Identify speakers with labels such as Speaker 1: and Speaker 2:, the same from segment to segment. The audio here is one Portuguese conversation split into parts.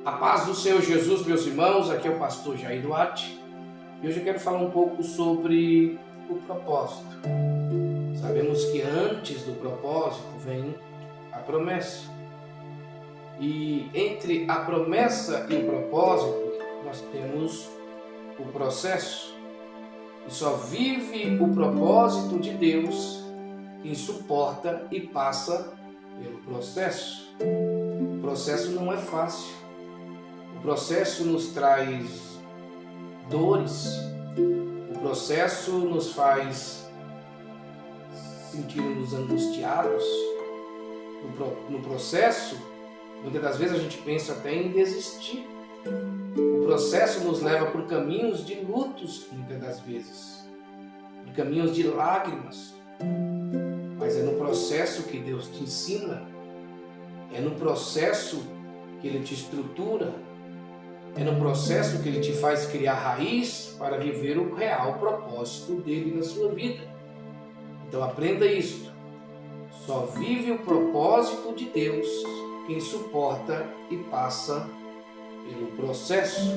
Speaker 1: A paz do Senhor Jesus, meus irmãos, aqui é o pastor Jair Duarte e hoje eu quero falar um pouco sobre o propósito. Sabemos que antes do propósito vem a promessa. E entre a promessa e o propósito, nós temos o processo. E só vive o propósito de Deus quem suporta e passa pelo processo. O processo não é fácil. O processo nos traz dores, o processo nos faz sentir-nos angustiados. No processo, muitas das vezes a gente pensa até em desistir. O processo nos leva por caminhos de lutos, muitas das vezes, por caminhos de lágrimas. Mas é no processo que Deus te ensina, é no processo que Ele te estrutura, é no processo que Ele te faz criar raiz para viver o real propósito dEle na sua vida. Então aprenda isto. Só vive o propósito de Deus quem suporta e passa pelo processo.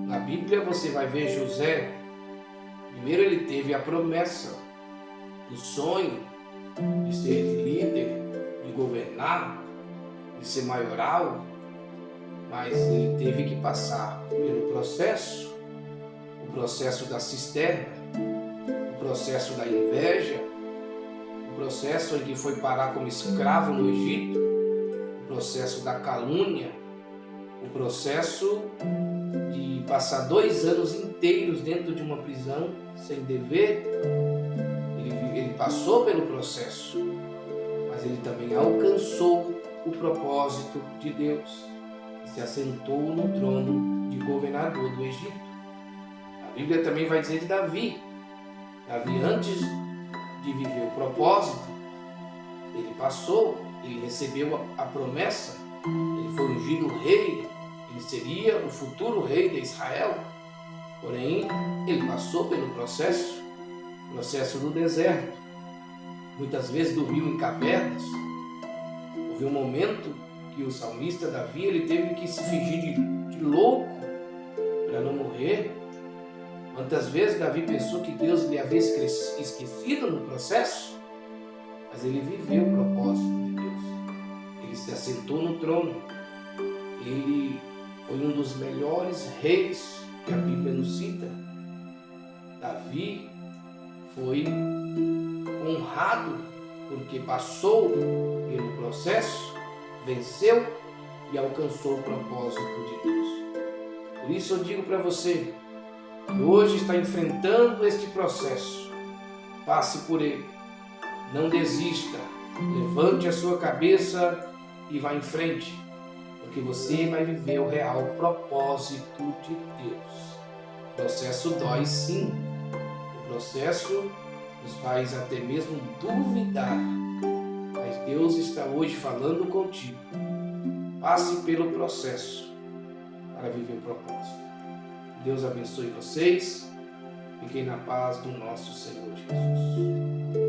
Speaker 1: Na Bíblia você vai ver José. Primeiro ele teve a promessa, o sonho de ser líder, de governar, de ser maioral, mas ele teve que passar pelo processo, o processo da cisterna, o processo da inveja, o processo em que foi parar como escravo no Egito, o processo da calúnia, o processo de passar 2 anos inteiros dentro de uma prisão sem dever. Ele passou pelo processo, mas ele também alcançou o propósito de Deus. Se assentou no trono de governador do Egito. A Bíblia também vai dizer de Davi. Davi, antes de viver o propósito, ele passou, ele recebeu a promessa, ele foi ungido rei, ele seria o futuro rei de Israel. Porém, ele passou pelo processo do deserto. Muitas vezes dormiu em cavernas. Houve um momento que o salmista Davi ele teve que se fingir de louco para não morrer. Quantas vezes Davi pensou que Deus lhe havia esquecido no processo? Mas ele viveu o propósito de Deus. Ele se assentou no trono. Ele foi um dos melhores reis que a Bíblia nos cita. Davi foi honrado porque passou pelo processo, venceu e alcançou o propósito de Deus. Por isso eu digo para você que hoje está enfrentando este processo, passe por ele, não desista, levante a sua cabeça e vá em frente, porque você vai viver o real propósito de Deus. O processo dói sim, o processo nos faz até mesmo duvidar, mas Deus está hoje falando contigo. Passe pelo processo para viver o propósito. Deus abençoe vocês. Fiquem na paz do nosso Senhor Jesus.